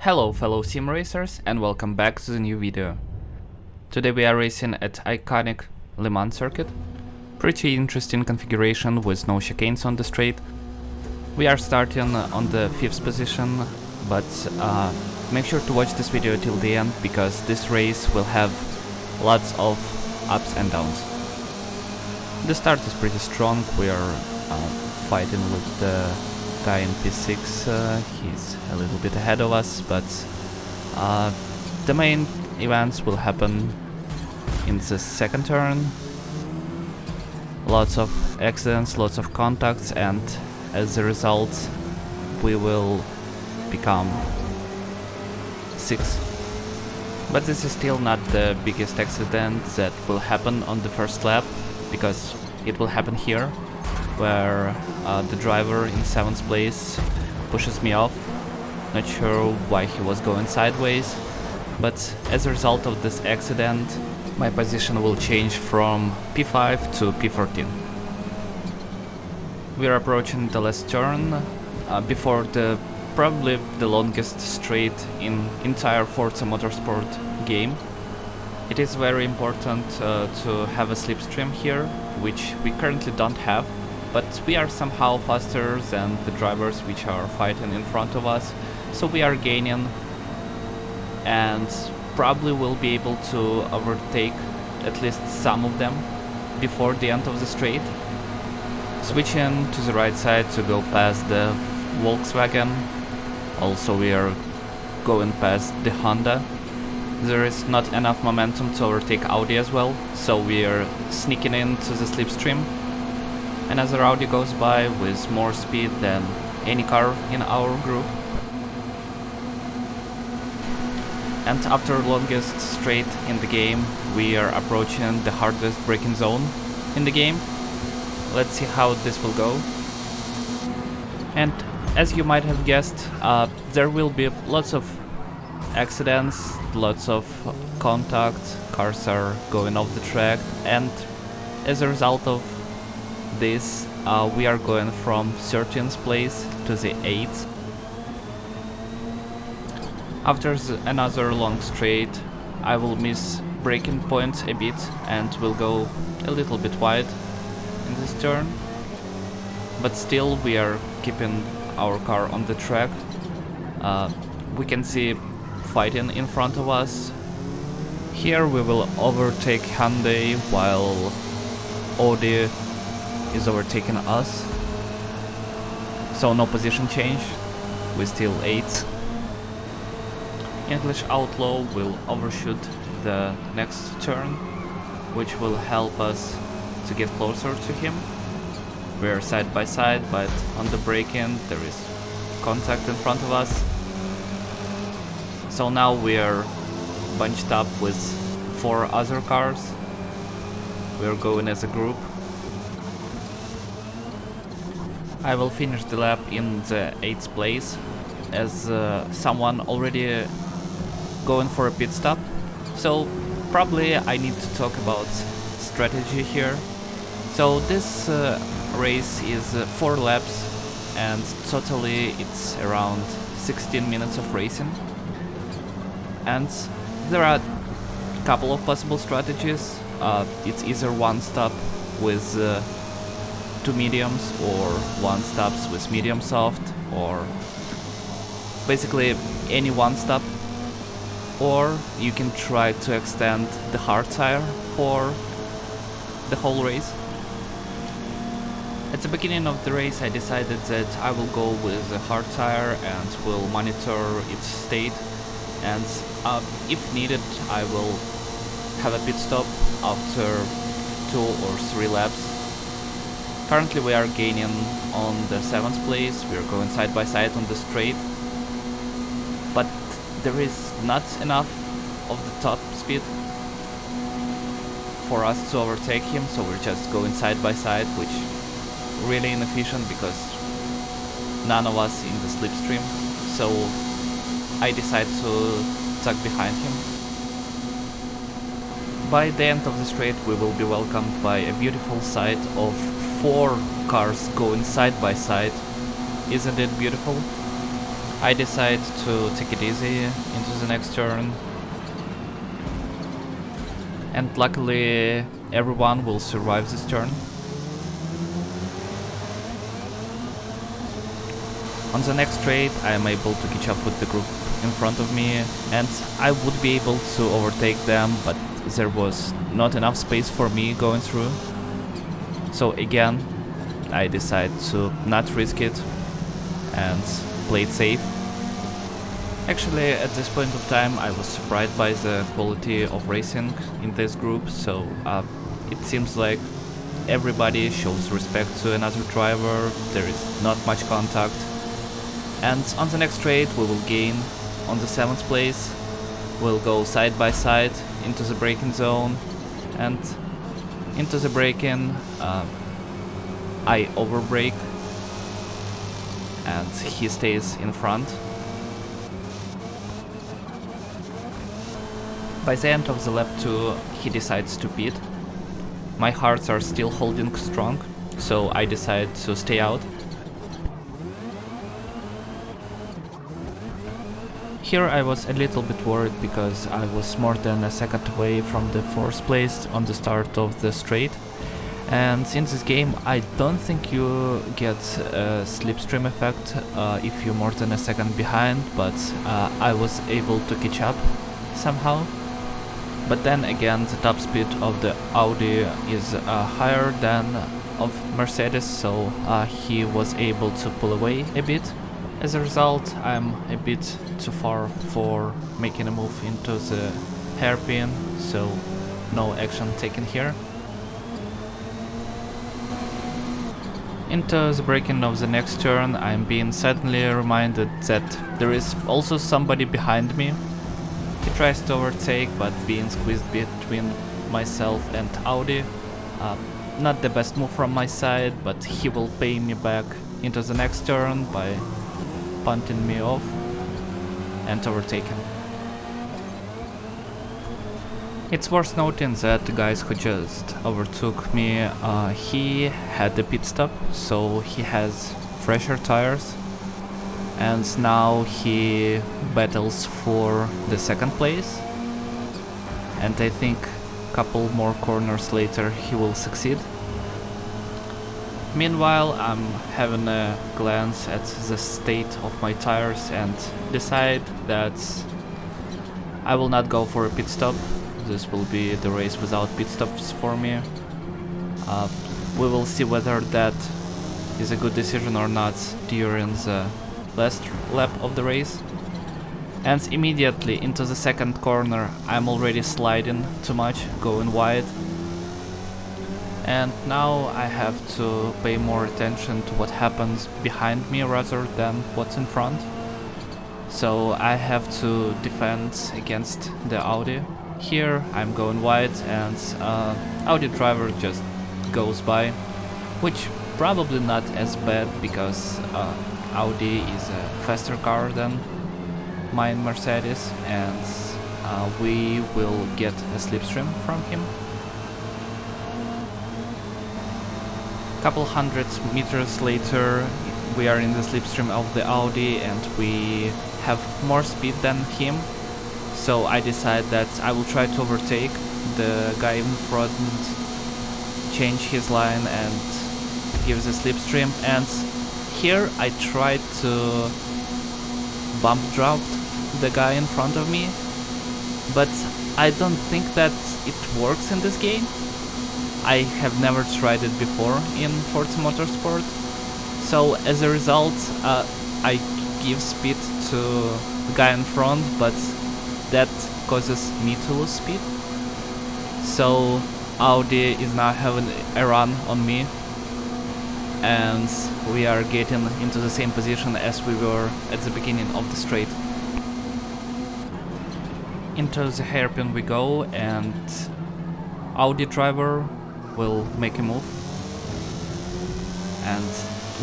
Hello fellow sim racers and welcome back to the new video. Today we are racing at iconic Le Mans circuit. Pretty interesting configuration with no chicanes on the straight. We are starting on the 5th position, but make sure to watch this video till the end because this race will have lots of ups and downs. The start is pretty strong. We are fighting with the guy in P6, he's a little bit ahead of us, but the main events will happen in the second turn. Lots of accidents, lots of contacts, and as a result we will become 6th. But this is still not the biggest accident that will happen on the first lap, because it will happen here, where the driver in 7th place pushes me off. Not sure why he was going sideways, but as a result of this accident my position will change from P5 to P14. We are approaching the last turn before probably the longest straight in entire Forza Motorsport game. It is very important to have a slipstream here, which we currently don't have. But we are somehow faster than the drivers which are fighting in front of us, so we are gaining and probably will be able to overtake at least some of them before the end of the straight. Switching to the right side to go past the Volkswagen. Also we are going past the Honda. There is not enough momentum to overtake Audi as well, so we are sneaking into the slipstream. Another Audi goes by with more speed than any car in our group. And after longest straight in the game, we are approaching the hardest braking zone in the game. Let's see how this will go. And as you might have guessed, there will be lots of accidents, lots of contact, cars are going off the track, and as a result of this, we are going from 13th place to the 8th. After another long straight, I will miss braking points a bit and will go a little bit wide in this turn. But still we are keeping our car on the track. We can see fighting in front of us. Here we will overtake Hyundai while Audi is overtaking us, so no position change, we still 8th. English Outlaw will overshoot the next turn, which will help us to get closer to him. We are side by side, but on the braking there is contact in front of us. So now we are bunched up with 4 other cars. We are going as a group. I will finish the lap in the 8th place, as someone already going for a pit stop. So probably I need to talk about strategy here. So this race is 4 laps and totally it's around 16 minutes of racing. And there are a couple of possible strategies. It's either one stop with 2 mediums, or 1 stops with medium soft, or basically any 1 stop, or you can try to extend the hard tire for the whole race. At the beginning of the race I decided that I will go with a hard tire and will monitor its state, and if needed I will have a pit stop after 2 or 3 laps. Currently we are gaining on the 7th place, we are going side by side on the straight, but there is not enough of the top speed for us to overtake him, so we're just going side by side, which is really inefficient because none of us in the slipstream, so I decide to tuck behind him. By the end of the straight we will be welcomed by a beautiful sight of 4 cars going side by side. Isn't it beautiful? I decide to take it easy into the next turn, and luckily everyone will survive this turn. On the next straight I am able to catch up with the group in front of me, and I would be able to overtake them, but there was not enough space for me going through. So again, I decide to not risk it and play it safe. Actually, at this point of time I was surprised by the quality of racing in this group, so it seems like everybody shows respect to another driver, there is not much contact. And on the next straight we will gain on the 7th place, we'll go side by side into the braking zone, and into the braking I overbrake and he stays in front. By the end of the lap 2 he decides to pit. My hearts are still holding strong, so I decide to stay out. Here I was a little bit worried because I was more than a second away from the 4th place on the start of the straight. And in this game I don't think you get a slipstream effect if you're more than a second behind, but I was able to catch up somehow. But then again, the top speed of the Audi is higher than of Mercedes, so he was able to pull away a bit. As a result, I'm a bit too far for making a move into the hairpin, so no action taken here. Into the braking of the next turn, I'm being suddenly reminded that there is also somebody behind me. He tries to overtake, but being squeezed between myself and Audi. Not the best move from my side, but he will pay me back into the next turn by punting me off and overtaking. It's worth noting that the guys who just overtook me, he had a pit stop, so he has fresher tires, and now he battles for the 2nd place, and I think a couple more corners later he will succeed. Meanwhile, I'm having a glance at the state of my tires and decide that I will not go for a pit stop. This will be the race without pit stops for me. We will see whether that is a good decision or not during the last lap of the race. And immediately into the 2nd corner I'm already sliding too much, going wide. And now I have to pay more attention to what happens behind me rather than what's in front. So I have to defend against the Audi. Here I'm going wide and Audi driver just goes by, which probably not as bad because Audi is a faster car than mine Mercedes, and we will get a slipstream from him. Couple hundred meters later we are in the slipstream of the Audi and we have more speed than him, so I decide that I will try to overtake the guy in front, change his line and give the slipstream. And here I tried to bump draft the guy in front of me, but I don't think that it works in this game. I have never tried it before in Forza Motorsport, so as a result I give speed to the guy in front, but that causes me to lose speed. So Audi is now having a run on me, and we are getting into the same position as we were at the beginning of the straight. Into the hairpin we go, and Audi driver will make a move and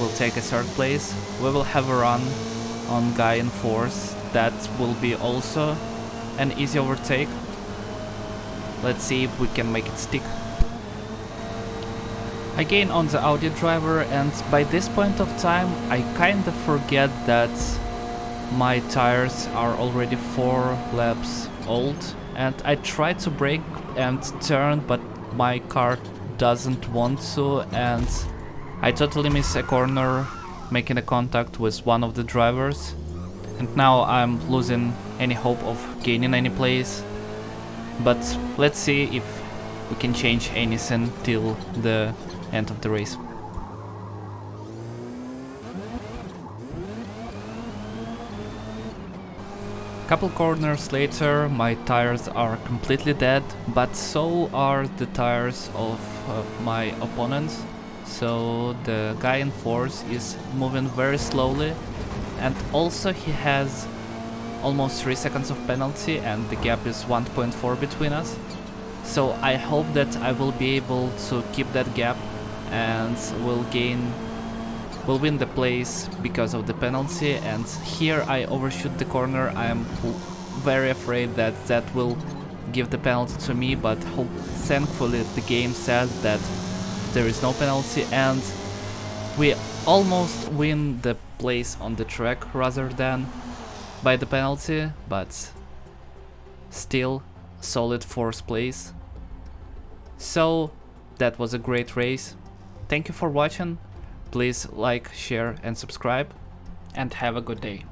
will take a 3rd place. We will have a run on guy in 4th. That will be also an easy overtake. Let's see if we can make it stick. I gain on the Audi driver, and by this point of time I kinda forget that my tires are already 4 laps old, and I tried to brake and turn, but my car doesn't want to, and I totally miss a corner, making a contact with one of the drivers, and now I'm losing any hope of gaining any place. But let's see if we can change anything till the end of the race. Couple corners later, my tires are completely dead, but so are the tires of my opponents. So the guy in fourth is moving very slowly, and also he has almost 3 seconds of penalty, and the gap is 1.4 between us. So I hope that I will be able to keep that gap and will win the place because of the penalty. And here I overshoot the corner. I am very afraid that that will give the penalty to me, but thankfully the game says that there is no penalty, and we almost win the place on the track rather than by the penalty, but still solid 4th place. So that was a great race. Thank you for watching. Please like, share and subscribe, and have a good day.